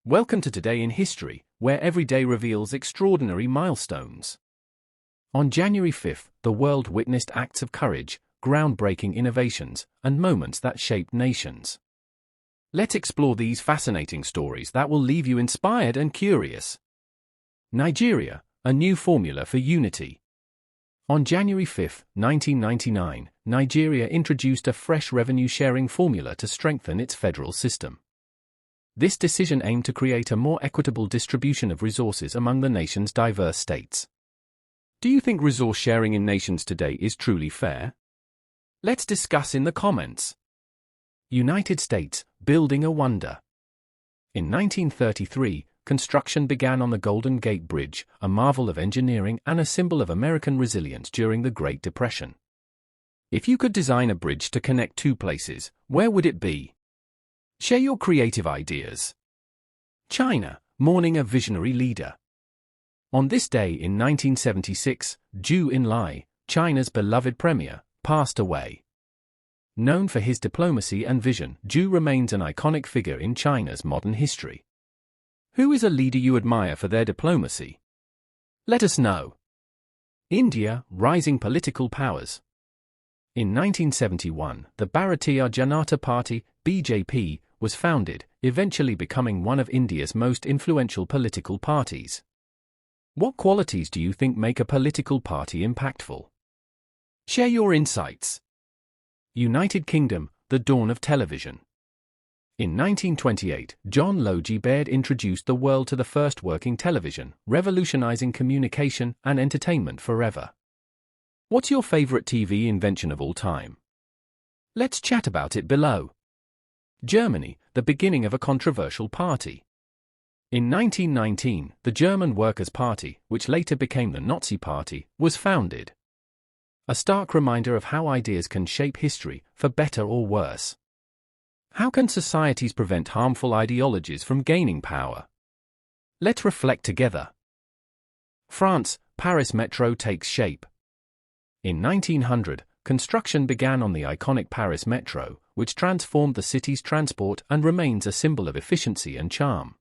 Welcome to Today in History, where every day reveals extraordinary milestones. On January 5th, the world witnessed acts of courage, groundbreaking innovations, and moments that shaped nations. Let's explore these fascinating stories that will leave you inspired and curious. Nigeria, a new formula for unity. On January 5, 1999, Nigeria introduced a fresh revenue-sharing formula to strengthen its federal system. This decision aimed to create a more equitable distribution of resources among the nation's diverse states. Do you think resource sharing in nations today is truly fair? Let's discuss in the comments. United States, building a wonder. In 1933, construction began on the Golden Gate Bridge, a marvel of engineering and a symbol of American resilience during the Great Depression. If you could design a bridge to connect two places, where would it be? Share your creative ideas. China, mourning a visionary leader. On this day in 1976, Zhou Enlai, China's beloved premier, passed away. Known for his diplomacy and vision, Zhou remains an iconic figure in China's modern history. Who is a leader you admire for their diplomacy? Let us know. India, rising political powers. In 1971, the Bharatiya Janata Party, BJP, was founded, eventually becoming one of India's most influential political parties. What qualities do you think make a political party impactful? Share your insights. United Kingdom, the dawn of television. In 1928, John Logie Baird introduced the world to the first working television, revolutionizing communication and entertainment forever. What's your favorite TV invention of all time? Let's chat about it below. Germany, the beginning of a controversial party. In 1919, the German Workers' Party, which later became the Nazi Party, was founded. A stark reminder of how ideas can shape history, for better or worse. How can societies prevent harmful ideologies from gaining power? Let's reflect together. France, Paris Metro takes shape. In 1900, construction began on the iconic Paris Metro, which transformed the city's transport and remains a symbol of efficiency and charm.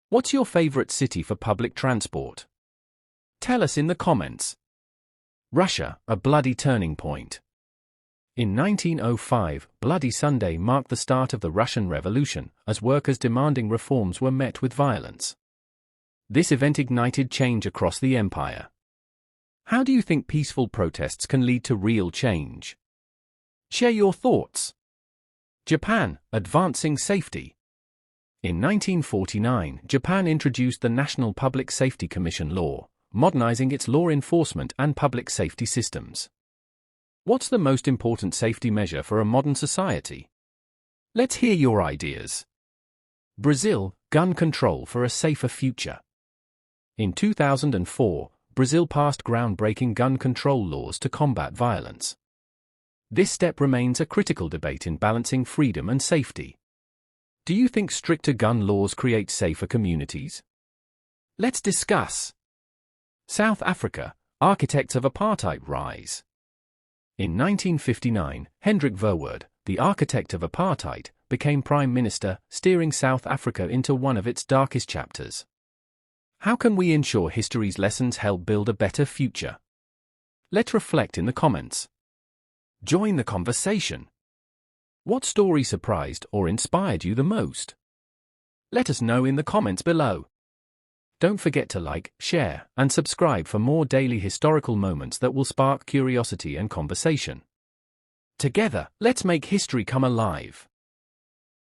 What's your favorite city for public transport? Tell us in the comments. Russia, a bloody turning point. In 1905, Bloody Sunday marked the start of the Russian Revolution, as workers demanding reforms were met with violence. This event ignited change across the empire. How do you think peaceful protests can lead to real change? Share your thoughts. Japan, advancing safety. In 1949, Japan introduced the National Public Safety Commission law, modernizing its law enforcement and public safety systems. What's the most important safety measure for a modern society? Let's hear your ideas. Brazil, gun control for a safer future. In 2004, Brazil passed groundbreaking gun control laws to combat violence. This step remains a critical debate in balancing freedom and safety. Do you think stricter gun laws create safer communities? Let's discuss. South Africa, architects of apartheid rise. In 1959, Hendrik Verwoerd, the architect of apartheid, became Prime Minister, steering South Africa into one of its darkest chapters. How can we ensure history's lessons help build a better future? Let's reflect in the comments. Join the conversation. What story surprised or inspired you the most? Let us know in the comments below. Don't forget to like, share, and subscribe for more daily historical moments that will spark curiosity and conversation. Together, let's make history come alive.